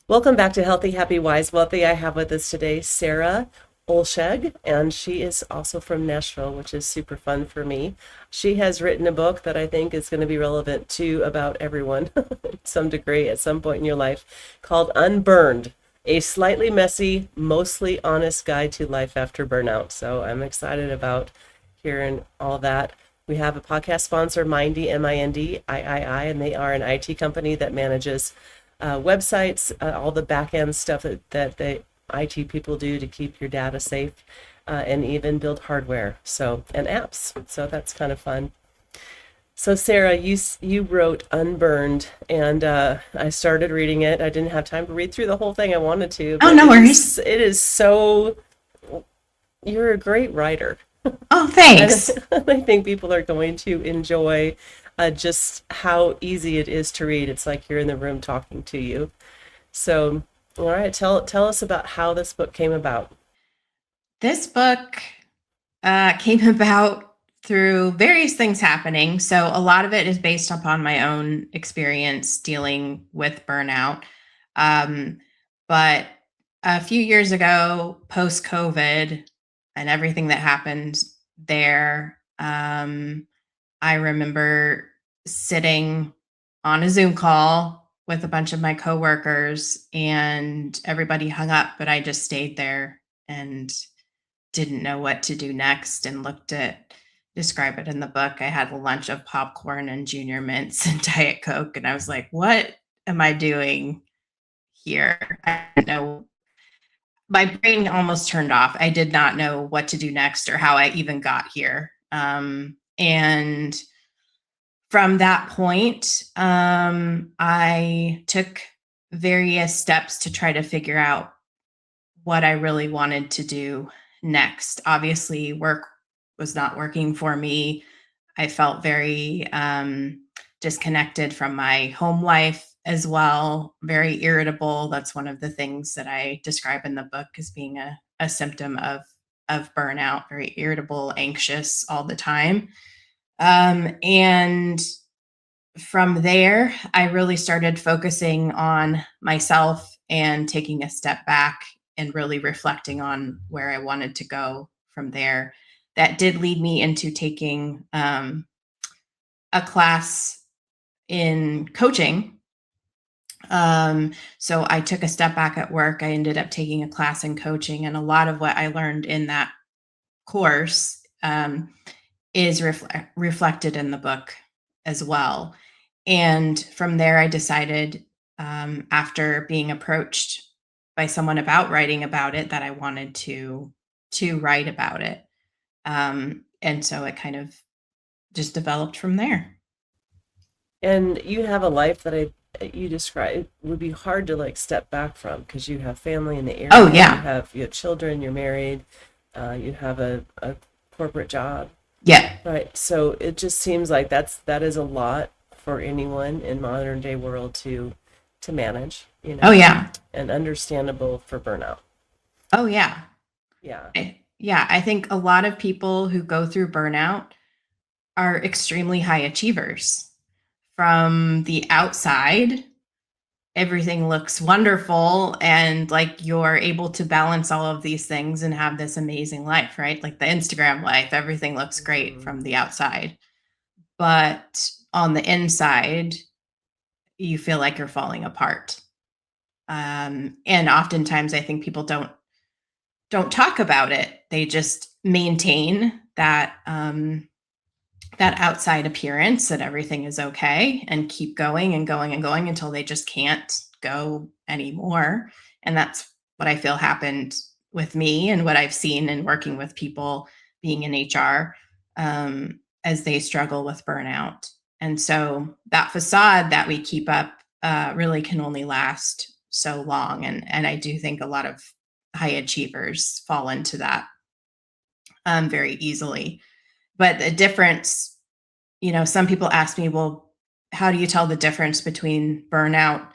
Welcome back to Healthy, Happy, Wise, Wealthy. I have with us today Sarah Oelschig, and she is also from Nashville, which is super fun for me. She has written a book that I think is going to be relevant to about everyone to some degree at some point in your life called Unburned, a slightly messy, mostly honest guide to life after burnout. So I'm excited about hearing all that. We have a podcast sponsor, Mindii, Mindii, and they are an IT company that manages websites, all the back end stuff that the IT people do to keep your data safe, and even build hardware, so and apps. So that's kind of fun. So Sarah, you wrote Unburned, and I started reading it. I didn't have time to read through the whole thing. I wanted to, Oh, but no it worries. is it is so. You're a great writer. Oh, And thanks. I think people are going to enjoy just how easy it is to read. It's like you're in the room talking to you. So, all right, tell us about how this book came about. This book came about through various things happening. So, a lot of it is based upon my own experience dealing with burnout. Um, but a few years ago, post COVID and everything that happened there, I remember sitting on a Zoom call with a bunch of my coworkers and everybody hung up, but I just stayed there and didn't know what to do next and looked at describe it in the book. I had a lunch of popcorn and junior mints and Diet Coke and I was like, what am I doing here? I didn't know. My brain almost turned off. I did not know what to do next or how I even got here. And from that point, I took various steps to try to figure out what I really wanted to do next. Obviously, work was not working for me. I felt very disconnected from my home life as well, very irritable. That's one of the things that I describe in the book as being a symptom of burnout, very irritable, anxious all the time. And from there, I really started focusing on myself and taking a step back and really reflecting on where I wanted to go from there. That did lead me into taking a class in coaching. So I took a step back at work. I ended up taking a class in coaching, and a lot of what I learned in that course is reflected in the book as well. And from there, I decided, after being approached by someone about writing about it, that I wanted to write about it. And so it kind of just developed from there. And you have a life that you describe would be hard to like step back from because you have family in the Oh area, yeah, you have children, you're married, you have a corporate job, yeah. right? So it just seems like that is a lot for anyone in modern day world to manage, Oh yeah, and understandable for burnout. oh yeah. Yeah. Yeah, I think a lot of people who go through burnout are extremely high achievers. From the outside, everything looks wonderful and like you're able to balance all of these things and have this amazing life, right? Like the Instagram life, everything looks great Mhm. from the outside. But on the inside, you feel like you're falling apart. And oftentimes I think people don't talk about it. They just maintain that outside appearance that everything is okay and keep going and going and going until they just can't go anymore. And that's what I feel happened with me and what I've seen in working with people being in HR, as they struggle with burnout. And so that facade that we keep up really can only last so long. And I do think a lot of high achievers fall into that very easily. But the difference, some people ask me, well, how do you tell the difference between burnout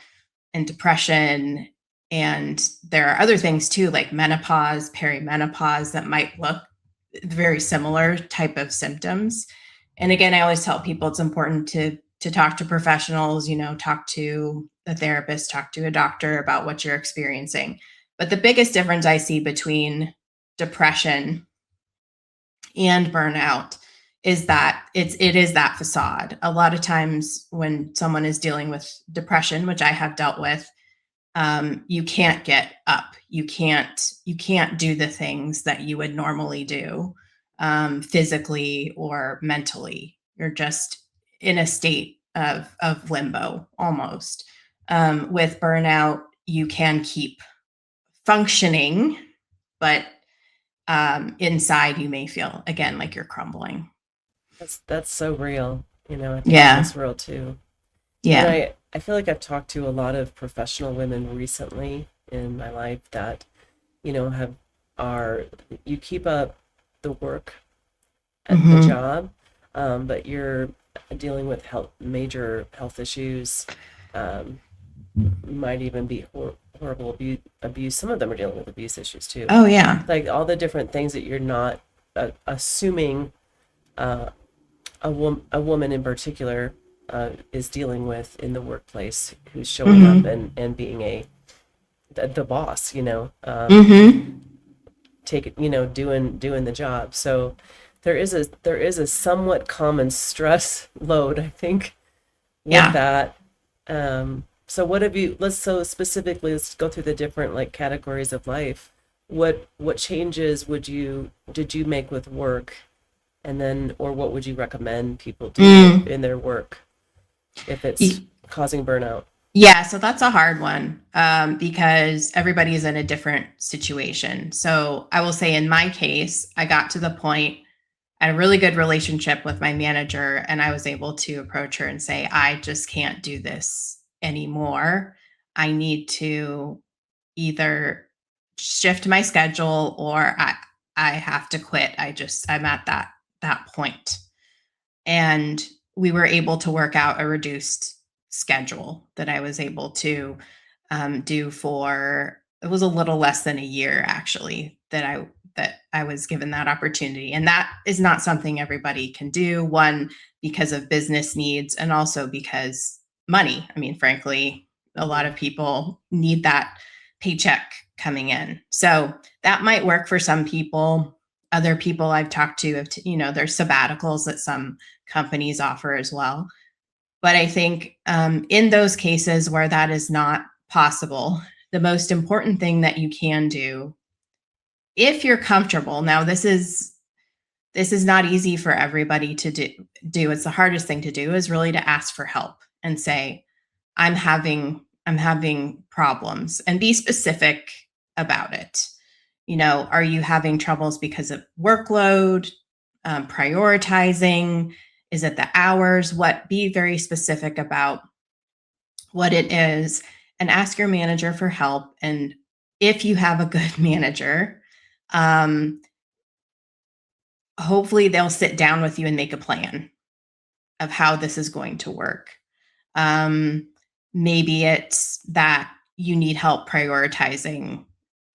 and depression? And there are other things too, like menopause, perimenopause, that might look very similar type of symptoms. And again, I always tell people it's important to talk to professionals, talk to a therapist, talk to a doctor about what you're experiencing. But the biggest difference I see between depression and burnout is that it is that facade. A lot of times when someone is dealing with depression, which I have dealt with, you can't get up. You can't do the things that you would normally do, physically or mentally. You're just in a state of limbo almost. With burnout, you can keep functioning, but inside you may feel again like you're crumbling. That's so real. I think that Yeah. is real too. And Yeah. I feel like I've talked to a lot of professional women recently in my life that, have are you keep up the work at the Hmm. job, but you're dealing with major health issues, um, might even be horrible abuse. Some of them are dealing with abuse issues too. Oh yeah. Like all the different things that you're not assuming uh, a woman in particular is dealing with in the workplace, who's showing up Hmm. and being the boss, Hmm. doing the job. So there is a somewhat common stress load, I think, with Yeah. that. So what have you, so specifically, let's go through the different like categories of life. What changes did you make with work, and then, or what would you recommend people do Mm. in their work if it's causing burnout? Yeah, so that's a hard one, because everybody is in a different situation. So I will say in my case, I got to the point, I had a really good relationship with my manager, and I was able to approach her and say, I just can't do this anymore. I need to either shift my schedule or I have to quit. I'm at that point. And we were able to work out a reduced schedule that I was able to do for, it was a little less than a year actually that I was given that opportunity. And that is not something everybody can do. One, because of business needs, and also because money. I mean, frankly, a lot Hmm. of people need that paycheck coming in. So that might work for some people. Other people I've talked to have, there's sabbaticals that some companies offer as well. But I think in those cases where that is not possible, the most important thing that you can do, if you're comfortable, now this is not easy for everybody to do. It's the hardest thing to do, is really to ask for help and say, I'm having problems, and be specific about it. Are you having troubles because of workload, prioritizing? Is it the hours? Be very specific about what it is, and ask your manager for help. And if you have a good manager, um, hopefully they'll sit down with you and make a plan of how this is going to work. Um, Maybe it's that you need help prioritizing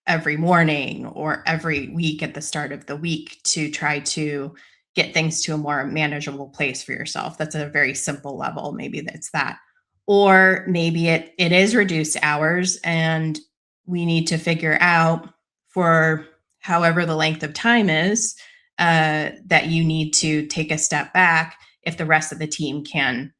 every morning or every week at the start of the week to try to get things to a more manageable place for yourself. That's a very simple level. Maybe that's that. Or maybe it is reduced hours, and we need to figure out, for however the length of time is, that you need to take a step back if the rest of the team can,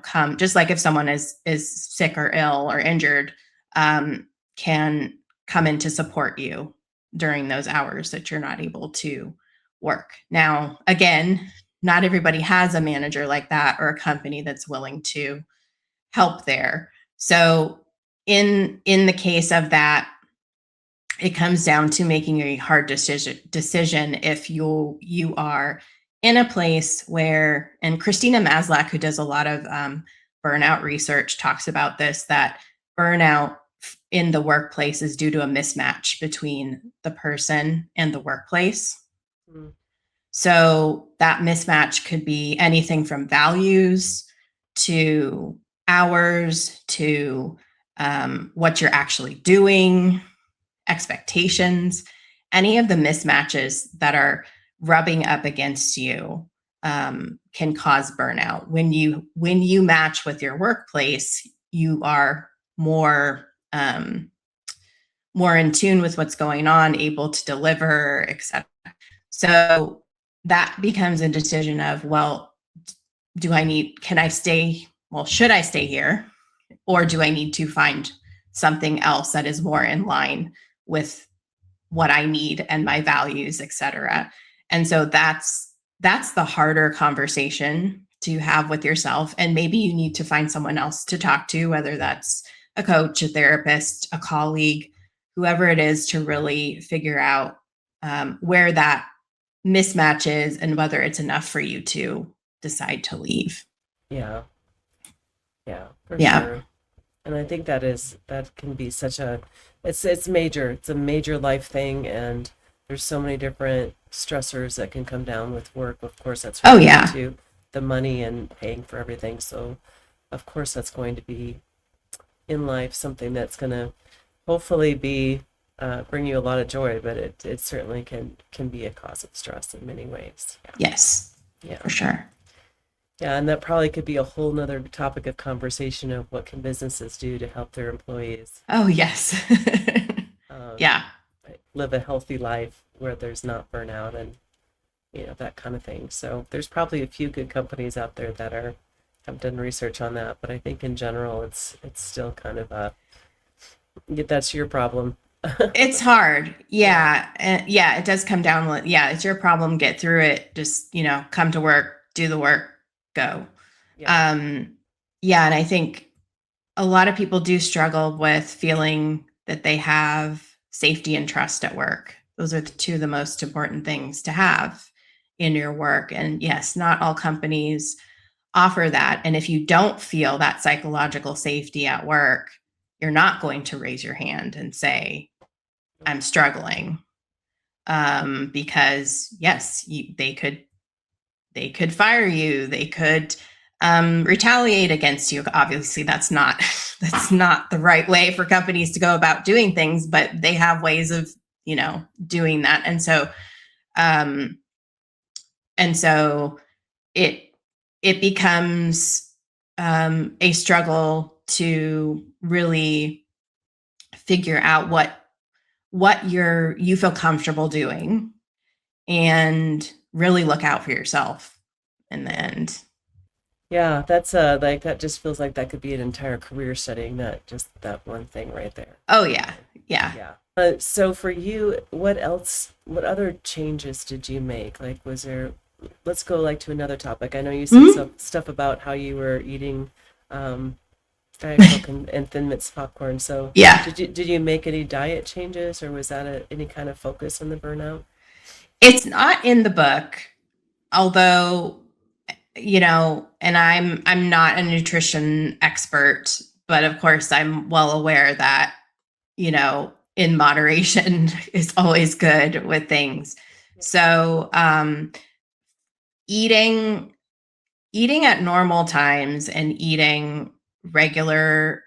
come. Just like if someone is sick or ill or injured, can come in to support you during those hours that you're not able to work. Now, again, not everybody has a manager like that or a company that's willing to help there. So in the case of that, it comes down to making a hard decision if you are in a place where, and Christina Maslach, who does a lot of burnout research, talks about this, that burnout in the workplace is due to a mismatch between the person and the workplace. Mm. So that mismatch could be anything from values to hours to what you're actually doing, expectations, any of the mismatches that are rubbing up against you, can cause burnout. When you match with your workplace, you are more more in tune with what's going on, able to deliver, etc. So that becomes a decision of, well, can I stay? Well, should I stay here? Or do I need to find something else that is more in line with what I need and my values, etc. And so that's the harder conversation to have with yourself. And maybe you need to find someone else to talk to, whether that's a coach, a therapist, a colleague, whoever it is, to really figure out where that mismatch is and whether it's enough for you to decide to leave. Yeah. Yeah, for Yeah. sure. And I think that can be such a it's major. It's a major life thing, and there's so many different stressors that can come down with work. Of course, that's Oh, related yeah. to the money and paying for everything. So, of course, that's going to be in life something that's going to hopefully be bring you a lot of joy, but it certainly can be a cause of stress in many ways. Yes, Yeah. for sure. Yeah, and that probably could be a whole nother topic of conversation of what can businesses do to help their employees Oh, yes. um, Yeah. live a healthy life where there's not burnout and that kind of thing. So there's probably a few good companies out there that have done research on that, but I think in general it's still kind of that's your problem. It's hard. Yeah. Yeah, it does come down with, yeah, it's your problem. Get through it. Just, come to work, do the work, go. Yeah. Yeah. And I think a lot of people do struggle with feeling that they have safety and trust at work. Those are the two of the most important things to have in your work. And yes, not all companies offer that. And if you don't feel that psychological safety at work, you're not going to raise your hand and say, I'm struggling. Because yes, they could fire you. They could retaliate against you. Obviously, that's not that's not the right way for companies to go about doing things, but they have ways of doing that. Um, and so it becomes a struggle to really figure out what you feel comfortable doing and really look out for yourself in the end. Yeah, that's like that just feels like that could be an entire career setting, not just that one thing right there. Oh, yeah. Yeah. Yeah. So for you, what other changes did you make? Like, was there, let's go like to another topic. I know you said Mhm. some stuff about how you were eating um, Diet Coke and Thin Mints popcorn. So Yeah. did you make any diet changes, or was that any kind of focus on the burnout? It's not in the book, although, and I'm not a nutrition expert, but of course I'm well aware that, in moderation is always good with things. So, eating eating at normal times and eating regular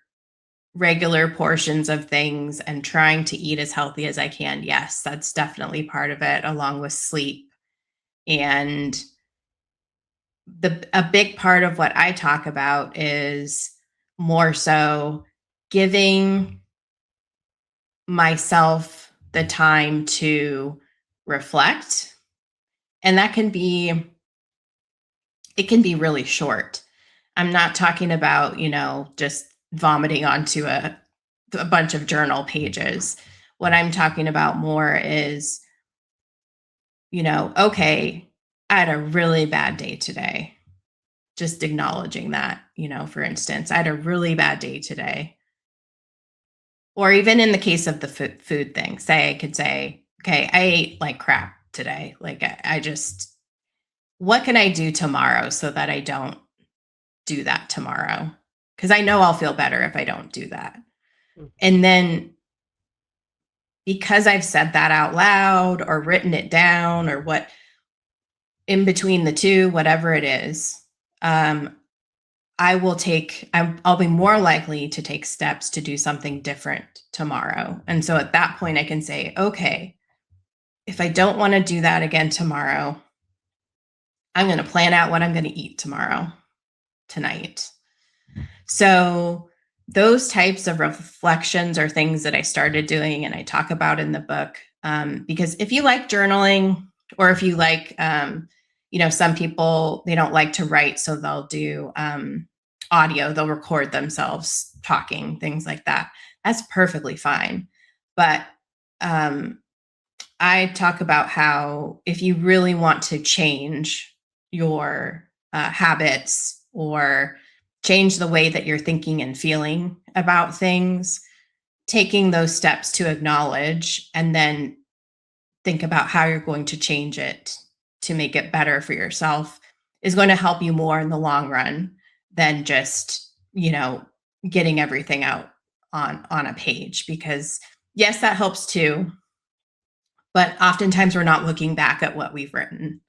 regular portions of things and trying to eat as healthy as I can. Yes, that's definitely part of it, along with sleep. And a big part of what I talk about is more so giving myself the time to reflect. And that it can be really short. I'm not talking about, just vomiting onto a bunch of journal pages. What I'm talking about more is, okay, I had a really bad day today. Just acknowledging that, for instance, I had a really bad day today. Or even in the case of the food thing, I could say, okay, I ate like crap today. Like, I just, what can I do tomorrow so that I don't do that tomorrow? Because I know I'll feel better if I don't do that. Mhm. And then because I've said that out loud or written it down or what in between the two, whatever it is, um, I'll be more likely to take steps to do something different tomorrow. And so at that point, I can say, okay, if I don't want to do that again tomorrow, I'm going to plan out what I'm going to eat tonight. So those types of reflections are things that I started doing and I talk about in the book. Because if you like journaling, or if you like, some people, they don't like to write, so they'll do audio, they'll record themselves talking, things like that. That's perfectly fine. But I talk about how if you really want to change your habits, or change the way that you're thinking and feeling about things, taking those steps to acknowledge and then think about how you're going to change it to make it better for yourself is going to help you more in the long run than just, getting everything out on a page. Because yes, that helps too. But oftentimes we're not looking back at what we've written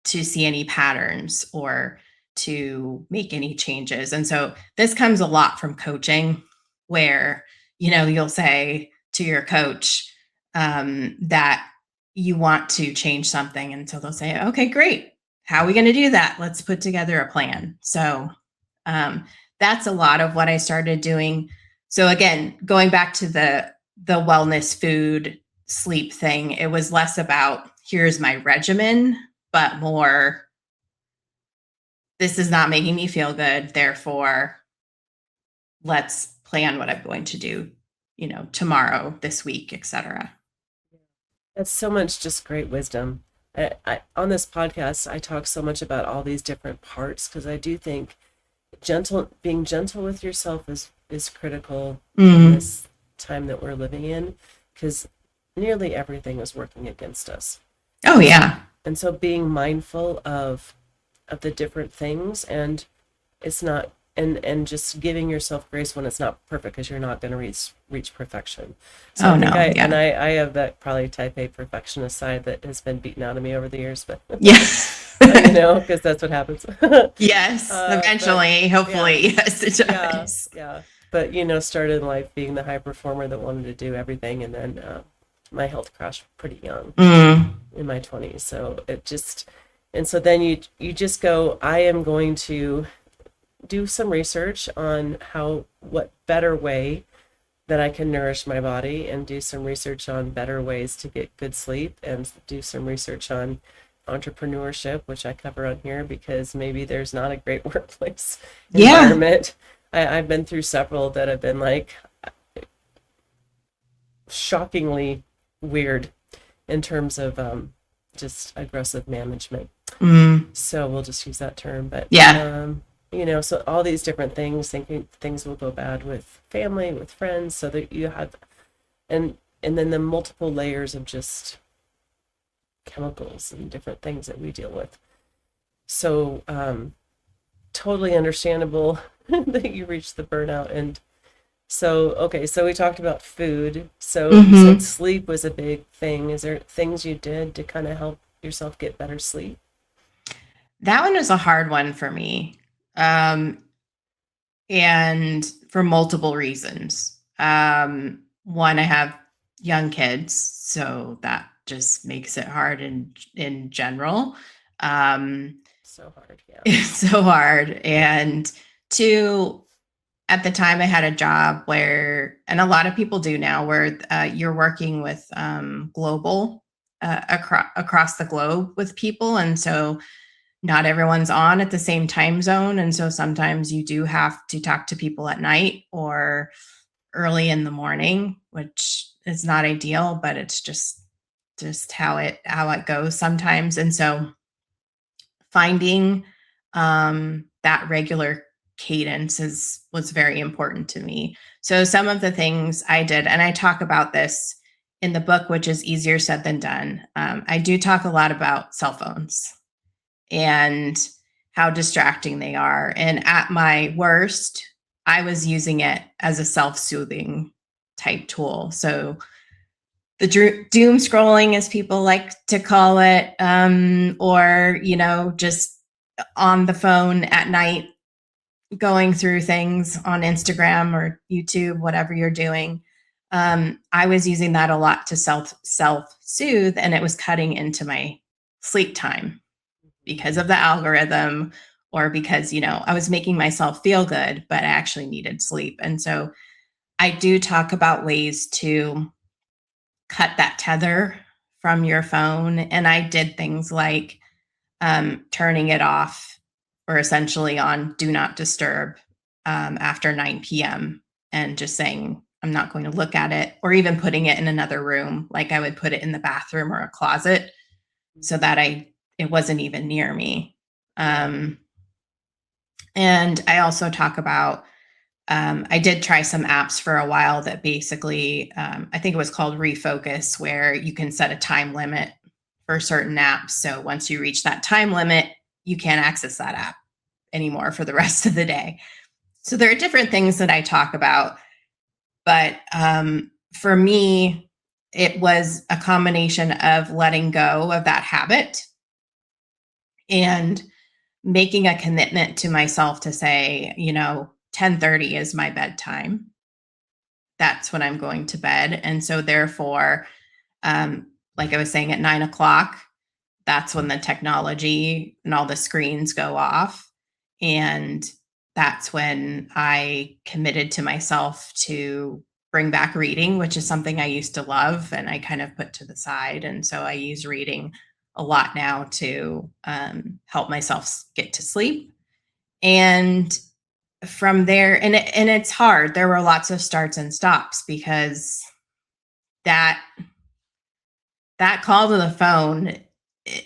to see any patterns or to make any changes. And so this comes a lot from coaching, where, you'll say to your coach that you want to change something. And so they'll say, okay, great. How are we going to do that? Let's put together a plan. So that's a lot of what I started doing. So again, going back to the wellness, food, sleep thing, it was less about here's my regimen, but more, this is not making me feel good. Therefore, let's plan what I'm going to do, tomorrow, this week, etc. That's so much just great wisdom. On this podcast, I talk so much about all these different parts because I do think being gentle with yourself is critical in this time that we're living in, because nearly everything is working against us. Oh yeah. And so being mindful of the different things, and it's not, and just giving yourself grace when it's not perfect, because you're not going to reach perfection. So I think I have that probably type A perfectionist side that has been beaten out of me over the years, but yeah. because that's what happens. Yes, eventually, hopefully, yes, it does. Yeah. But started in life being the high performer that wanted to do everything, and then my health crashed pretty young in my 20s. So and so then you just go, I am going to do some research on what better way that I can nourish my body, and do some research on better ways to get good sleep, and do some research on entrepreneurship, which I cover on here, because maybe there's not a great workplace environment. I've been through several that have been like shockingly weird in terms of just aggressive management. So we'll just use that term. But so all these different things, thinking things will go bad with family, with friends, so that you have, and then the multiple layers of just chemicals and different things that we deal with. So totally understandable that you reached the burnout. And so we talked about food. So you said sleep was a big thing. Is there things you did to kind of help yourself get better sleep? That one was a hard one for me, and for multiple reasons. One, I have young kids, so that just makes it hard in general. So hard, yeah. It's so hard. And two, at the time I had a job where, and a lot of people do now, where you're working with global, across the globe with people. And so not everyone's on at the same time zone. And so sometimes you do have to talk to people at night or early in the morning, which is not ideal, but it's just how it goes sometimes. And so finding that regular cadence was very important to me. So some of the things I did, and I talk about this in the book, which is easier said than done. I do talk a lot about cell phones and how distracting they are. And at my worst, I was using it as a self-soothing type tool. So the doom scrolling, as people like to call it, or, just on the phone at night, going through things on Instagram or YouTube, whatever you're doing. I was using that a lot to self-soothe, and it was cutting into my sleep time. because of the algorithm or because, I was making myself feel good, but I actually needed sleep. And so I do talk about ways to cut that tether from your phone. And I did things like turning it off or essentially on do not disturb after 9 p.m. and just saying, I'm not going to look at it, or even putting it in another room. Like I would put it in the bathroom or a closet so that it wasn't even near me. And I also talk about, I did try some apps for a while that basically, I think it was called Refocus, where you can set a time limit for certain apps. So once you reach that time limit, you can't access that app anymore for the rest of the day. So there are different things that I talk about. But for me, it was a combination of letting go of that habit and making a commitment to myself to say, 10:30 is my bedtime. That's when I'm going to bed. And so therefore, like I was saying, at 9 o'clock, that's when the technology and all the screens go off. And that's when I committed to myself to bring back reading, which is something I used to love and I kind of put to the side. And so I use reading a lot now to help myself get to sleep. And from there, and it's hard. There were lots of starts and stops because that call to the phone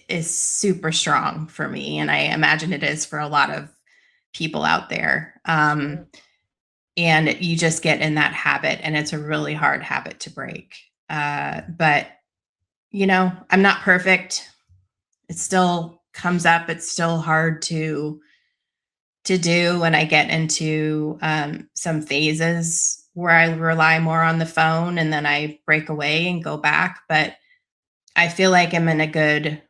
is super strong for me, and I imagine it is for a lot of people out there. Sure. And you just get in that habit, and it's a really hard habit to break. But I'm not perfect. It still comes up. It's still hard to do when I get into some phases where I rely more on the phone and then I break away and go back. But I feel like I'm in a good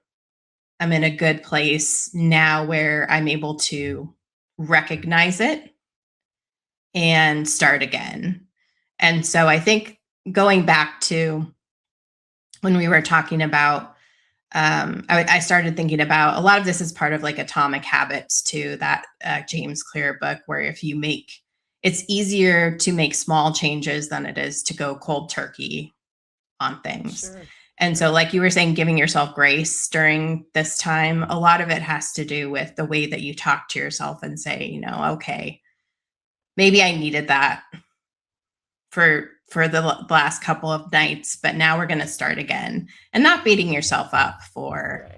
place now where I'm able to recognize it and start again. And so I think going back to when we were talking about, I started thinking about a lot of this is part of like Atomic Habits too, that James Clear book, where it's easier to make small changes than it is to go cold turkey on things. Sure. And so, like you were saying, giving yourself grace during this time, a lot of it has to do with the way that you talk to yourself and say, okay, maybe I needed that for the last couple of nights, but now we're going to start again, and not beating yourself up for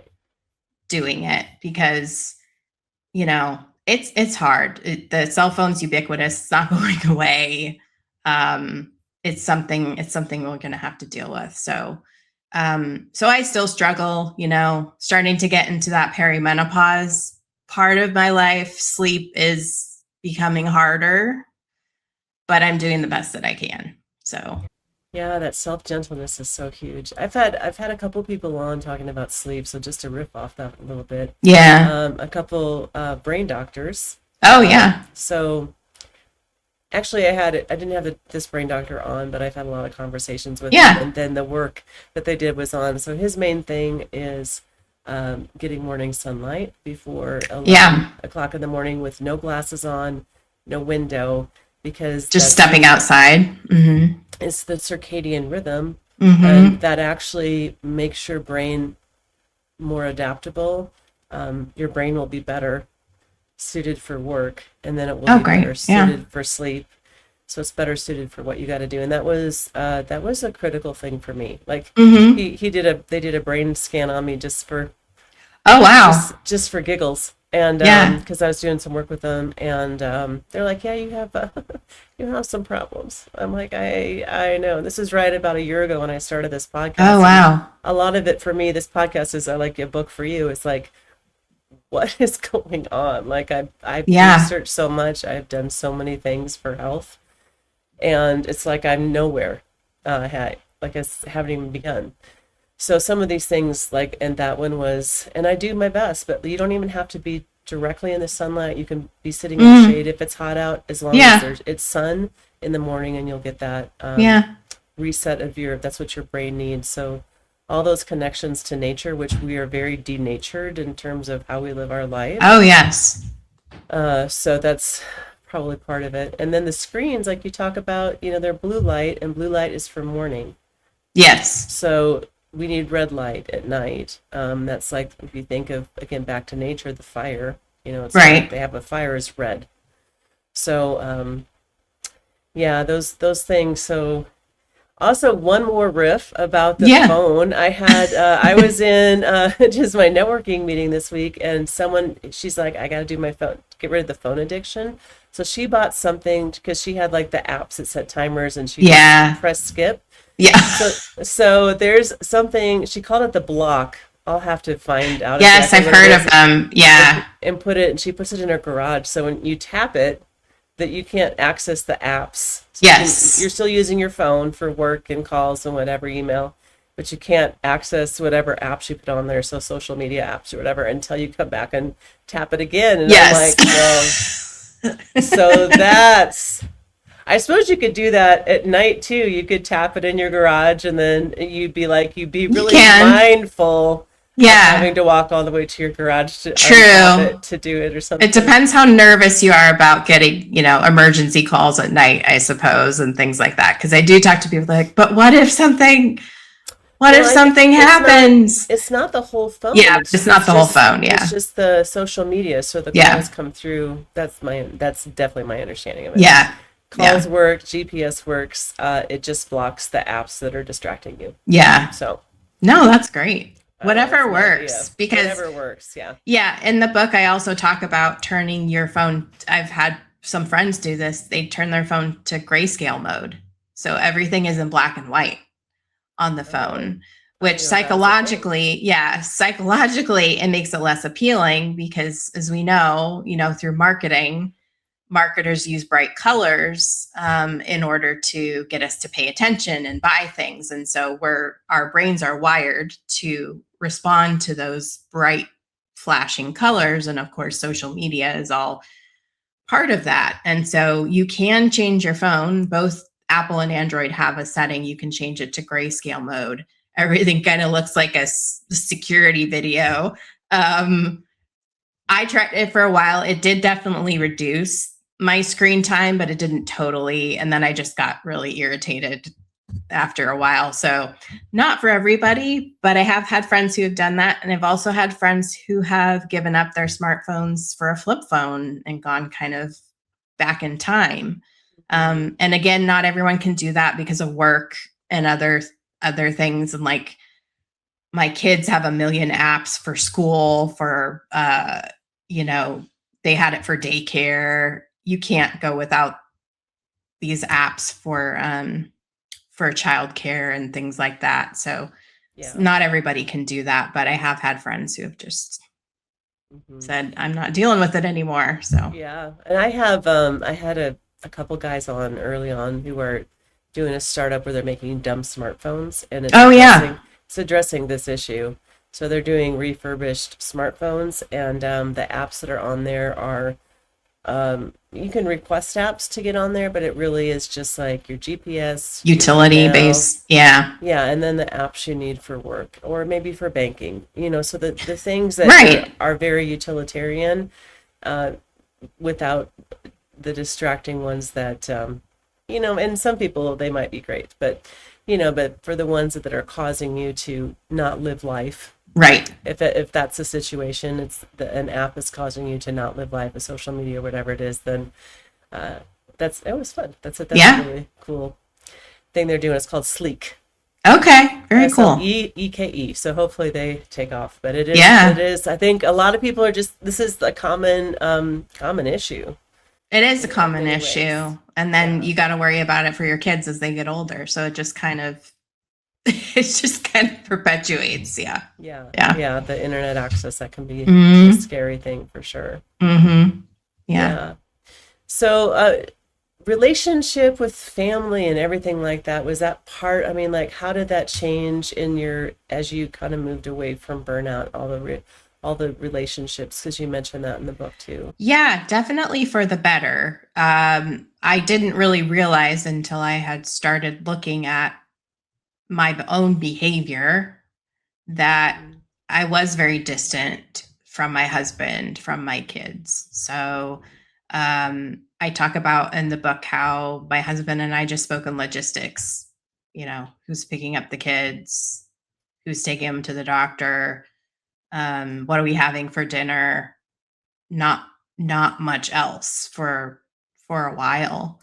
doing it, because, it's hard. The cell phone's ubiquitous. It's not going away. It's something we're going to have to deal with. So I still struggle, starting to get into that perimenopause part of my life. Sleep is becoming harder, but I'm doing the best that I can. So Yeah, that self-gentleness is so huge. I've had a couple people on talking about sleep, so just to riff off that a little bit. yeah. A couple brain doctors. Oh yeah. So actually, I didn't have this brain doctor on, but I've had a lot of conversations with him, Yeah. and then the work that they did was on. So his main thing is getting morning sunlight before 11 Yeah. o'clock in the morning with no glasses on, no window, because Just stepping outside. Mm-hmm. it's the circadian rhythm, Mm-hmm. and that actually makes your brain more adaptable. Your brain will be better suited for work, and then it will Oh, be better great. Yeah. suited for sleep. So it's better suited for what you got to do, and that was a critical thing for me. Like Mm-hmm. they did a brain scan on me Oh, wow. just for giggles, and Yeah. because I was doing some work with them, and they're like, yeah, you have you have some problems. I'm like, I know. This is right about a year ago when I started this Oh, podcast, and wow. a lot of it for me, this podcast is like a book for you. It's like, what is going on? Like I've Yeah. researched so much, I've done so many things for health, and it's like I'm nowhere. Like haven't even begun. So some of these things, like, and that one was, and I do my best, but you don't even have to be directly in the sunlight. You can be sitting in the Mm. shade if it's hot out, as long as Yeah. it's sun in the morning, and you'll get that Yeah. reset of that's what your brain needs. So all those connections to nature, which we are very denatured in terms of how we live our lives. Oh, yes. So that's probably part of it. And then the screens, like you talk about, they're blue light, and blue light is for morning. Yes. So we need red light at night. That's like, if you think of, again, back to nature, the fire, it's Right. they have a fire is red. So, yeah, those things. So also, one more riff about the Yeah. phone. I was in just my networking meeting this week, and she's like, I got to do my phone, get rid of the phone addiction. So she bought something because she had like the apps that set timers, and she just Yeah. pressed skip. Yeah. So there's something, she called it the block. I'll have to find out Yes, exactly I've what it heard is of them. Yeah. and she puts it in her garage. So when you tap it, that you can't access the apps. So you're Yes. still using your phone for work and calls and whatever, email, but you can't access whatever apps you put on there, so social media apps or whatever, until you come back and tap it again. And I'm Yes. like, well, so I suppose you could do that at night too. You could tap it in your garage, and then you'd be You really can. mindful of Yeah. having to walk all the way to your garage to untap True. it to do it or It something. depends how nervous you are about getting, emergency calls at night, I suppose, and things like that. Because I do talk to people like, but what Well, if I think something happens? it's not the whole phone. Yeah, it's not the whole phone. It's Yeah. just the social media. So the Yeah. calls come through. That's definitely my understanding of it. Yeah. Calls Yeah. work, GPS works. It just blocks the apps that are distracting you. Yeah. So No, that's great. I don't know. That's Whatever my idea. works. Because, Whatever works. Yeah. yeah, in the book, I also talk about turning your phone. I've had some friends do this. They turn their phone to grayscale mode. So everything is in black and white on the Oh, phone, I which didn't know that was a thing. psychologically, it makes it less appealing because, as we know, through marketing, marketers use bright colors in order to get us to pay attention and buy things. And so our brains are wired to respond to those bright flashing colors. And of course, social media is all part of that. And so you can change your phone. Both Apple and Android have a setting. You can change it to grayscale mode. Everything kind of looks like a security video. I tried it for a while. It did definitely reduce my screen time, but it didn't totally. And then I just got really irritated after a while. So, not for everybody, but I have had friends who have done that. And I've also had friends who have given up their smartphones for a flip phone and gone kind of back in time. Mhm. And again, not everyone can do that because of work and other things. And like my kids have a million apps for school, for you know, they had it for daycare. You can't go without these apps for childcare and things like that. So Yeah. not everybody can do that, but I have had friends who have just Hmm. said, I'm not dealing with it anymore. So, Yeah. And I had a couple guys on early on who were doing a startup where they're making dumb smartphones, and oh, yeah. it's addressing this issue. So they're doing refurbished smartphones, and the apps that are on there are you can request apps to get on there, but it really is just like your GPS, your Utility email, based. Yeah. yeah, and then the apps you need for work or maybe for banking. So the things that Right. are very utilitarian, uh, without the distracting ones that and some people they might be great, but for the ones that are causing you to not live life, Right. if that's the situation, an app is causing you to not live life, a social media, whatever it is, then uh, it was fun. That's a Yeah. really cool thing they're doing. It's called Sleek. Okay. Very cool. SLEEKE. So hopefully they take off. But it Yeah. is. I think a lot of people are just. This is a common issue It is a in common many ways. issue. And then Yeah. you got to worry about it for your kids as they get older. So it just kind of, it just kind of perpetuates. Yeah. Yeah. Yeah. Yeah. The internet access, that can be a Mm scary thing for sure. hmm. Mm hmm. Yeah. Yeah. So, relationship with family and everything like that, was that part, I mean, like, how did that change as you kind of moved away from burnout, all the relationships? Because you mentioned that in the book too. Yeah, definitely for the better. I didn't really realize until I had started looking at my own behavior that Mm. I was very distant from my husband, from my kids. So I talk about in the book how my husband and I just spoke in logistics, who's picking up the kids, who's taking them to the doctor, what are we having for dinner? Not not much else for a while.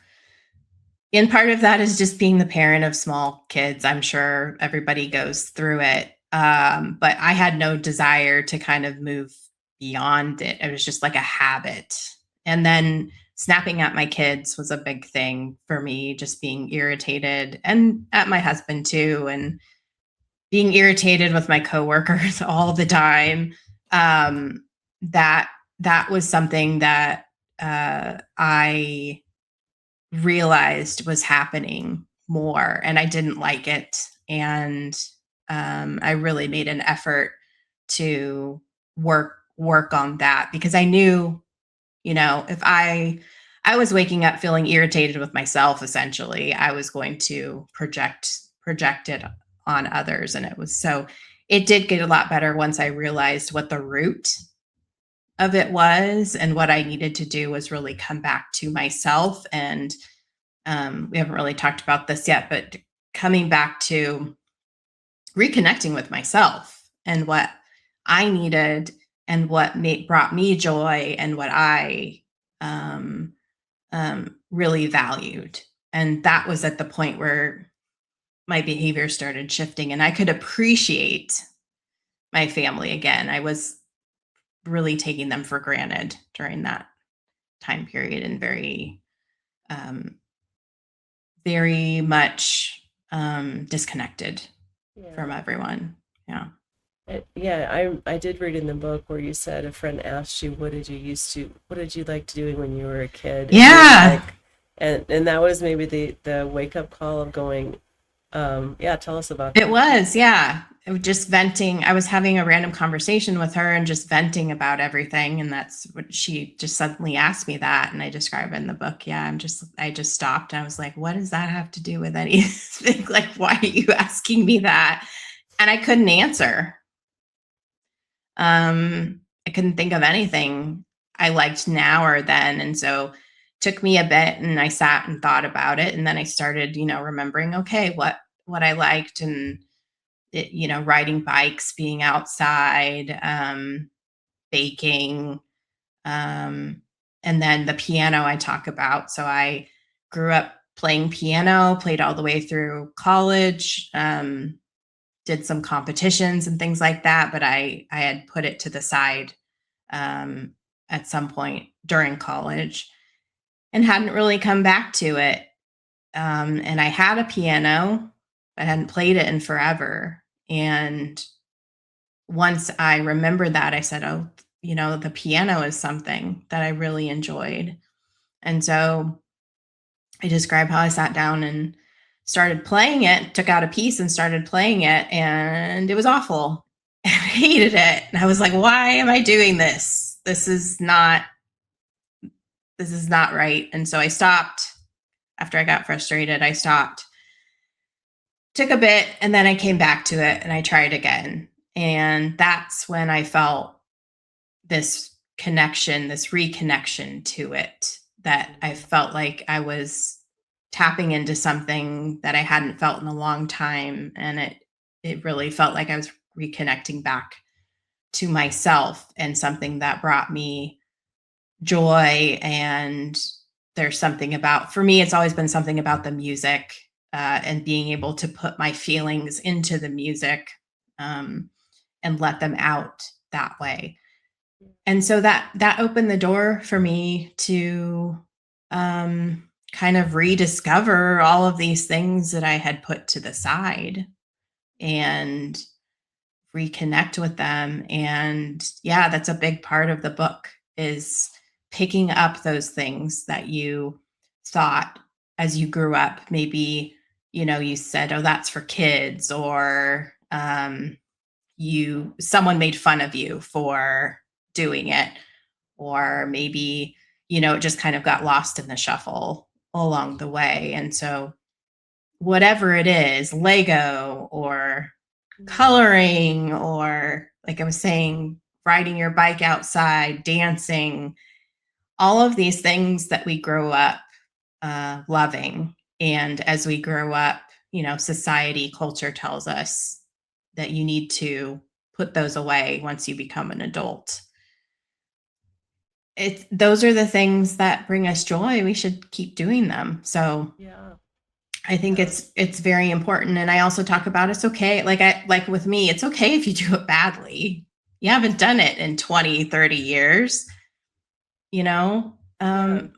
And part of that is just being the parent of small kids. I'm sure everybody goes through it. But I had no desire to kind of move beyond it. It was just like a habit. And then snapping at my kids was a big thing for me, just being irritated, and at my husband too, and being irritated with my coworkers all the time. That was something that I realized was happening more, and I didn't like it. And I really made an effort to work on that, because I knew, if I was waking up feeling irritated with myself, essentially, I was going to project it on others. And it did get a lot better once I realized what the root of it was, and what I needed to do was really come back to myself. And we haven't really talked about this yet, but coming back to reconnecting with myself and what I needed, and what brought me joy, and what I um, really valued. And that was at the point where my behavior started shifting, and I could appreciate my family again. I was really taking them for granted during that time period, and um, very much disconnected from Yeah. everyone. Yeah. I did read in the book where you said a friend asked you, what did you like doing when you were a kid? And you were Yeah, like, and that was maybe the wake up call of going, yeah, tell us about it that. was. Yeah. It was just venting. I was having a random conversation with her and just venting about everything. And that's what she just suddenly asked me that. And I describe it in the book. Yeah. I just stopped. I was like, what does that have to do with anything? Like, why are you asking me that? And I couldn't answer. I couldn't think of anything I liked now or then. And so it took me a bit, and I sat and thought about it. And then I started, remembering, okay, what I liked, and riding bikes, being outside, baking, um, and then the piano I talk about. So I grew up playing piano, played all the way through college, did some competitions and things like that, but I had put it to the side um, at some point during college, and hadn't really come back to it. And I had a piano, but hadn't played it in forever. And once I remembered that, I said, oh, the piano is something that I really enjoyed. And so I described how I sat down and started playing it, took out a piece and started playing it, and it was awful. I hated it. And I was like, why am I doing this? This is not right. And so I stopped. After I got frustrated, I stopped, took a bit, and then I came back to it and I tried again. And that's when I felt this connection, this reconnection to it, that I felt like I was tapping into something that I hadn't felt in a long time. And it really felt like I was reconnecting back to myself, and something that brought me joy. And there's something about, for me, it's always been something about the music, and being able to put my feelings into the music, um, and let them out that way. And so that opened the door for me to kind of rediscover all of these things that I had put to the side, and reconnect with them. And yeah, that's a big part of the book, is picking up those things that you thought as you grew up. Maybe, you said, oh, that's for kids, or someone made fun of you for doing it, or maybe, it just kind of got lost in the shuffle along the way. And so whatever it is, Lego, or coloring, or like I was saying, riding your bike outside, dancing, all of these things that we grow up loving. And as we grow up, society, culture tells us that you need to put those away once you become an adult. Those are the things that bring us joy. We should keep doing them. So Yeah. I think Yeah. it's very important. And I also talk about it's okay. Like with me, it's okay if you do it badly. You haven't done it in 20, 30 years, you know? Yeah.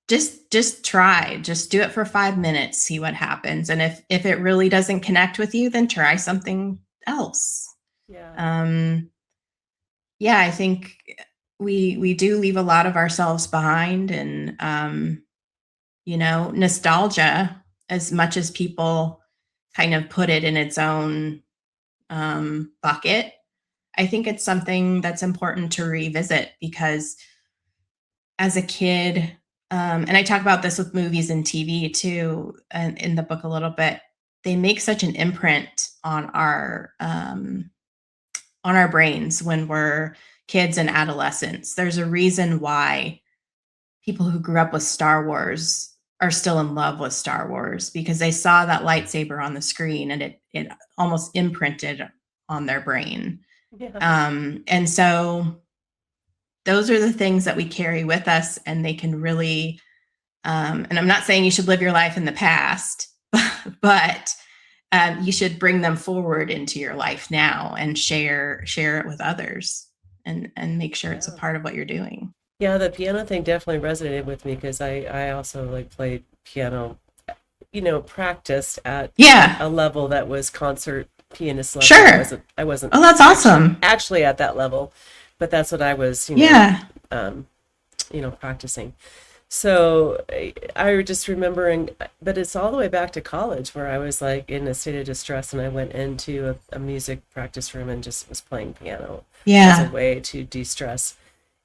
Just try. Just do it for 5 minutes, see what happens. And if it really doesn't connect with you, then try something else. Yeah. Um yeah, I think we do leave a lot of ourselves behind, and nostalgia, as much as people kind of put it in its own bucket, I think it's something that's important to revisit, because as a kid, and I talk about this with movies and TV too, and in the book a little bit, they make such an imprint on our brains when we're kids and adolescents. There's a reason why people who grew up with Star Wars are still in love with Star Wars, because they saw that lightsaber on the screen and it almost imprinted on their brain. Yeah. And so those are the things that we carry with us, and they can really, and I'm not saying you should live your life in the past, but you should bring them forward into your life now and share it with others, and make sure it's a Yeah. part of what you're doing. Yeah, the piano thing definitely resonated with me because I also like played piano, practiced at Yeah, a level that was concert pianist level. I sure. wasn't I wasn't Oh, that's actually awesome. actually at that level, but that's what I was, Yeah. um, practicing. So I just remembering, but it's all the way back to college where I was like in a state of distress and I went into a music practice room and just was playing piano as a Yeah. way to de-stress.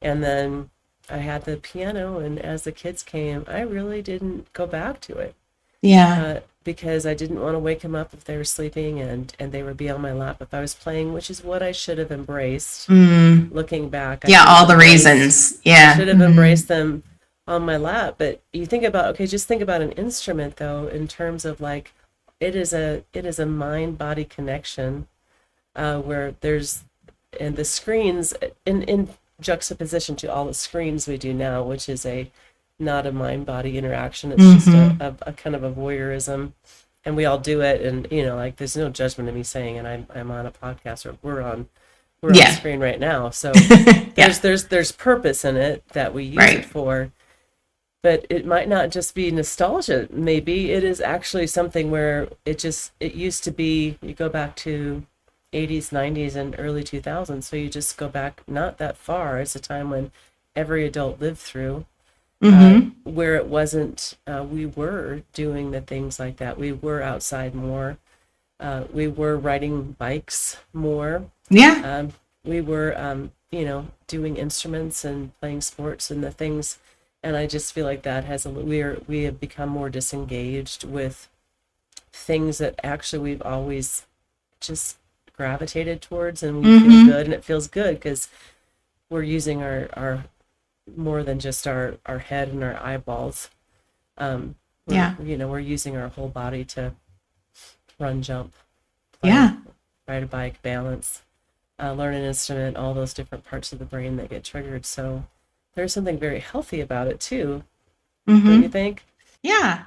And then I had the piano, and as the kids came, I really didn't go back to it Yeah. because I didn't want to wake them up if they were sleeping, and they would be on my lap if I was playing, which is what I should have embraced. Mm. Looking back, Yeah, all the reasons. I Yeah. should have Hmm. embraced them on my lap. But you think about, okay, just think about an instrument though, in terms of like it is a mind body connection, where there's and the screens in juxtaposition to all the screens we do now, which is a not a mind body interaction. It's just Hmm. a kind of a voyeurism, and we all do it. And like there's no judgment in me saying, and I'm on a podcast, or we're on Yeah. screen right now. So Yeah. there's purpose in it that we use it Right. for, but it might not just be nostalgia. Maybe it is actually something where it used to be, you go back to 80s, 90s, and early 2000s. So you just go back not that far. It's a time when every adult lived through, Hmm. where it wasn't, we were doing the things like that. We were outside more. We were riding bikes more. Yeah. Um, we were, doing instruments and playing sports and the things. And I just feel like that we have become more disengaged with things that actually we've always just gravitated towards, and we feel Hmm. good, and it feels good because we're using our more than just our head and our eyeballs. We're Yeah. we're using our whole body to run, jump, play, Yeah. ride a bike, balance, learn an instrument, all those different parts of the brain that get triggered. So there's something very healthy about it too, don't you Hmm. think? Yeah.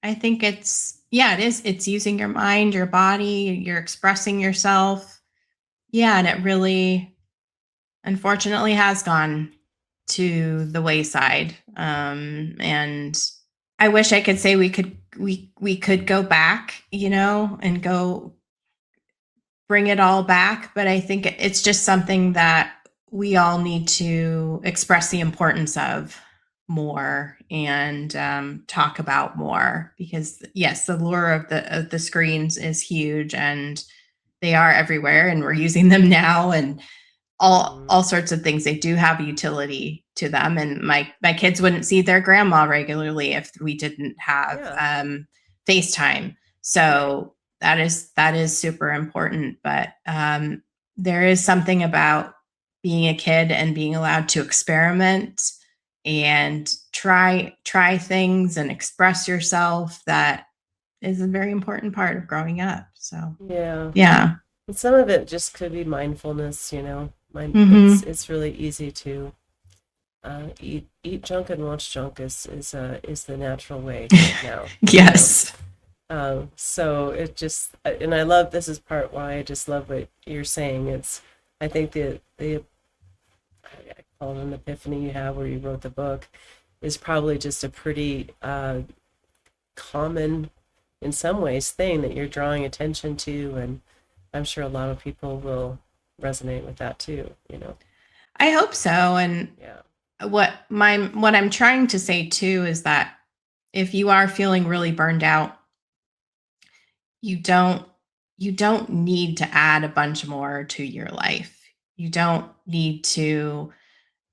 I think it is. It's using your mind, your body, you're expressing yourself. Yeah. And it really, unfortunately, has gone to the wayside. And I wish I could say we could go back, and go bring it all back, but I think it's just something that we all need to express the importance of more, and talk about more, because yes, the lure of the screens is huge, and they are everywhere, and we're using them now, and Hmm. all sorts of things. They do have utility to them, and my kids wouldn't see their grandma regularly if we didn't have Yeah. FaceTime. Right. So that is super important. But there is something about being a kid and being allowed to experiment and try things and express yourself that is a very important part of growing up. So Yeah. yeah. And some of it just could be mindfulness, you know. Mm-hmm. It's really easy to eat junk and watch junk is the natural way now, you know. Yes. So it just, and I love, this is part why I just love what you're saying. I think the I call it an epiphany you have where you wrote the book is probably just a pretty common, in some ways, thing that you're drawing attention to, and I'm sure a lot of people will resonate with that too, you know. I hope so. And Yeah. what I'm trying to say too is that if you are feeling really burned out, you don't you don't need to add a bunch more to your life. You don't need to,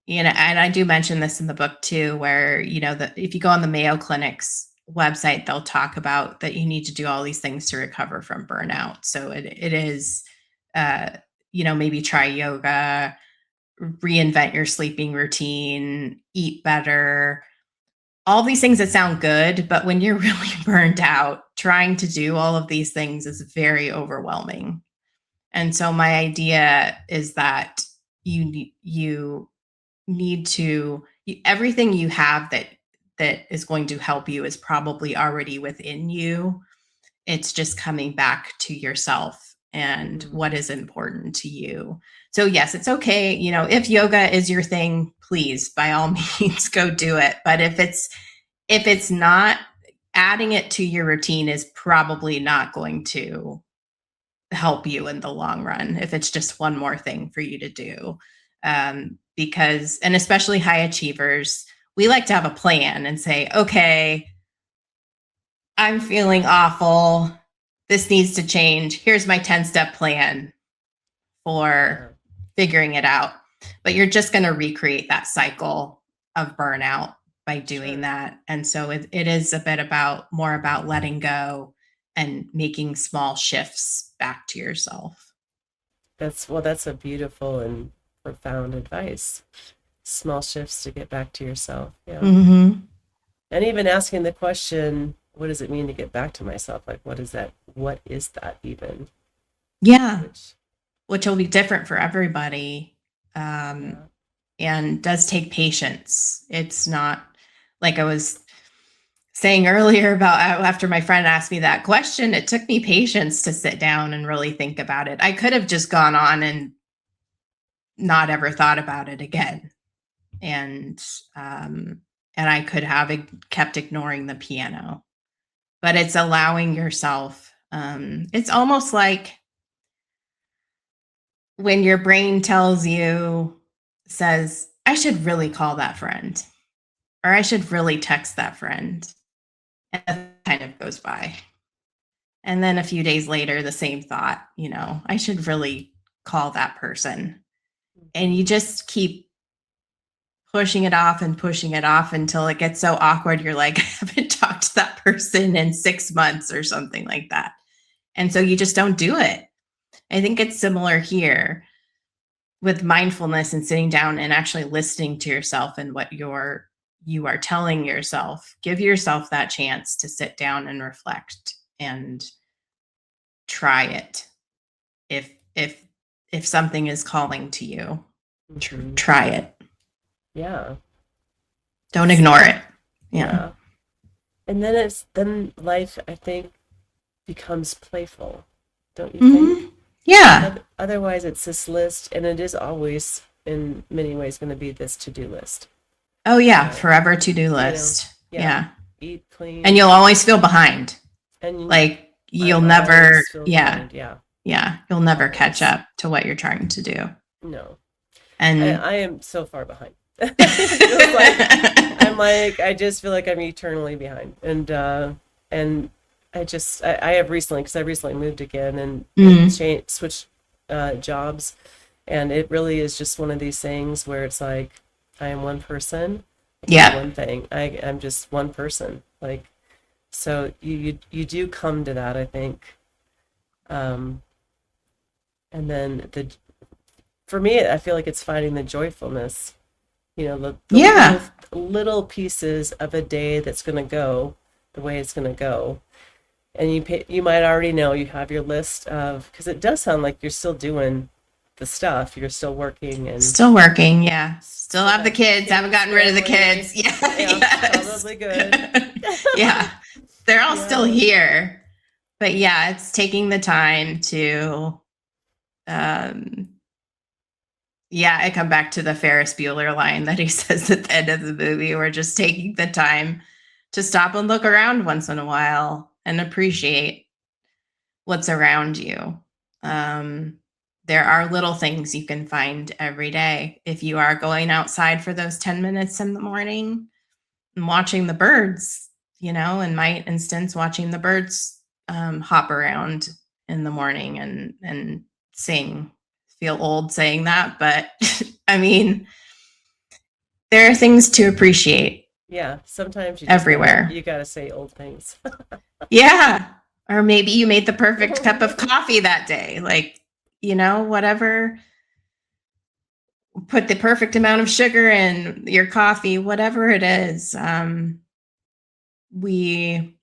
and I do mention this in the book too, where, if you go on the Mayo Clinic's website, they'll talk about that you need to do all these things to recover from burnout. So it is, uh, maybe try yoga, reinvent your sleeping routine, eat better, all these things that sound good, but when you're really burned out, trying to do all of these things is very overwhelming. And so my idea is that you need to everything you have that is going to help you is probably already within you. It's just coming back to yourself and Mm. what is important to you. So yes, it's okay, if yoga is your thing, please by all means go do it. But if it's not, adding it to your routine is probably not going to help you in the long run if it's just one more thing for you to do. Because, and especially high achievers, we like to have a plan and say, okay, I'm feeling awful. This needs to change. Here's my 10-step plan for Yeah. figuring it out. But you're just going to recreate that cycle of burnout by doing Sure. that. And so it is a bit more about letting go and making small shifts back to yourself. That's a beautiful and profound advice. Small shifts to get back to yourself. Yeah. Mm-hmm. And even asking the question, what does it mean to get back to myself? Like, what is that? What is that even? Yeah, Which, which will be different for everybody. Um, yeah. and does take patience. It's not like I was saying earlier about after my friend asked me that question, it took me patience to sit down and really think about it. I could have just gone on and not ever thought about it again. And um, and I could have kept ignoring the piano. But it's allowing yourself. It's almost like when your brain says, I should really call that friend, or I should really text that friend. And that kind of goes by. And then a few days later, the same thought, I should really call that person. And you Mhm. just keep pushing it off until it gets so awkward. You're like, I haven't talked to that person in 6 months or something like that. And so you just don't do it. I think it's similar here with mindfulness and sitting down and actually listening to yourself and what you are telling yourself. Give yourself that chance to sit down and reflect and try it. If something is calling to you, Mhm. try it. Yeah. Don't It's, ignore it. Yeah. yeah. And then life, I think, becomes playful, don't you think? Mm-hmm. Yeah. Otherwise, it's this list, and it is always, in many ways, going to be this to-do list. Oh yeah. Uh, Forever to-do you know, list. yeah, Yeah. eat And clean, you'll always feel behind. and Like you'll I'm never, always feel yeah. behind. Yeah, Yeah. You'll never catch always. up to what you're trying to do. No, And I am so far behind. It feels like I just feel like I'm eternally behind, and I have recently, because I recently moved again and mm, changed switched jobs, and it really is just one of these things where it's like I am one person. I can do yeah. one thing. I'm just one person. Like, so you do come to that, I think, Um, and then for me, I feel like it's finding the joyfulness, the Yeah. little pieces of a day that's going to go the way it's going to go. And you might already know you have your list of, because it does sound like you're still doing the stuff, you're still working and Still working. Yeah. Still still have the have kids. Haven't kids, gotten rid of the family. kids. Yeah. Yeah, Yes. probably good. Yeah. They're all still Yeah, here. But yeah, it's taking the time to, um, yeah, I come back to the Ferris Bueller line that he says at the end of the movie. We're just taking the time to stop and look around once in a while and appreciate what's around you. Um, there are little things you can find every day. If you are going outside for those 10 minutes in the morning and watching the birds, in my instance, watching the birds hop around in the morning and sing. Feel old saying that, but I mean, there are things to appreciate yeah. Sometimes everywhere. you gotta say old things. Yeah. Or maybe you made the perfect cup of coffee that day. Like, whatever, put the perfect amount of sugar in your coffee, whatever it is. We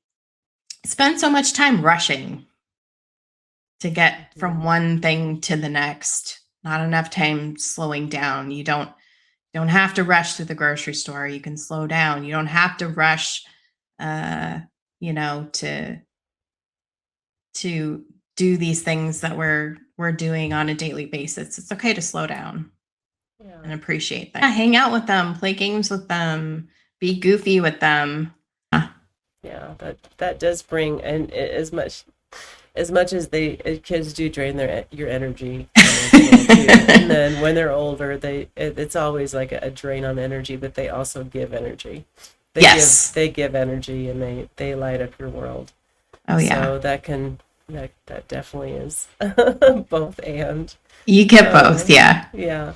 spend so much time rushing to get from one thing to the next. Not enough time slowing down. You don't have to rush to the grocery store. You can slow down. You don't have to rush to do these things that we're doing on a daily basis. It's okay to slow down Yeah. and appreciate that. Yeah, hang out with them, play games with them, be goofy with them. Yeah, that does bring, and as much as kids do drain your energy when they're little too, and then when they're older, it's always like a drain on energy, but they also give energy. Yes. They give energy, and they light up your world. Oh yeah. So that definitely is both and. You get both, yeah. Yeah,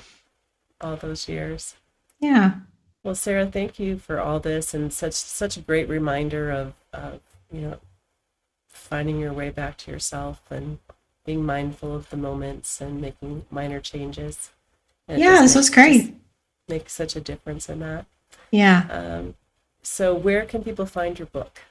all those years. Yeah. Well, Sarah, thank you for all this and such a great reminder of finding your way back to yourself and being mindful of the moments and making minor changes. And it Yeah, does this was great. make such a difference in that. Yeah. So where can people find your book?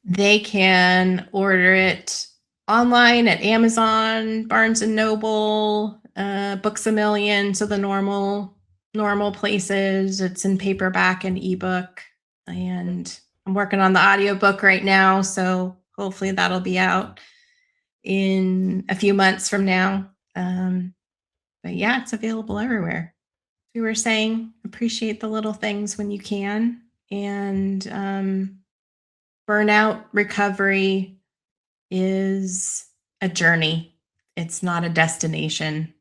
They can order it online at Amazon, Barnes and Noble, Books a Million, so the normal places. It's in paperback and ebook. And I'm working on the audiobook right now, so hopefully that'll be out in a few months from now. But yeah, it's available everywhere. We were saying appreciate the little things when you can. And burnout recovery is a journey, it's not a destination.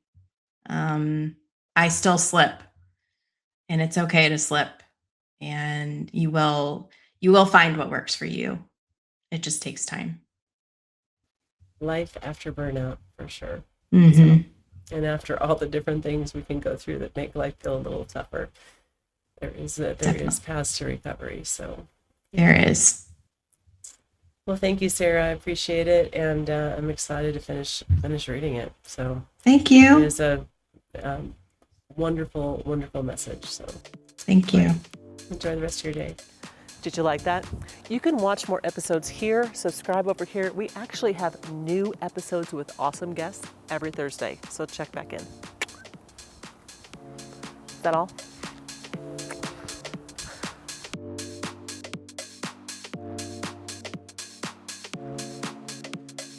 I still slip, and it's okay to slip, and you will find what works for you. It just takes time. Life After Burnout, for sure. So, Mm-hmm. and after all the different things we can go through that make life feel a little tougher, there is Definitely. paths to recovery. So, There is. well, thank you, Sarah. I appreciate it, and I'm excited to finish reading it. So Thank it you. is a um, wonderful, wonderful message. So Thank you. enjoy the rest of your day. Did you like that? You can watch more episodes here. Subscribe over here. We actually have new episodes with awesome guests every Thursday, so check back in. Is that all?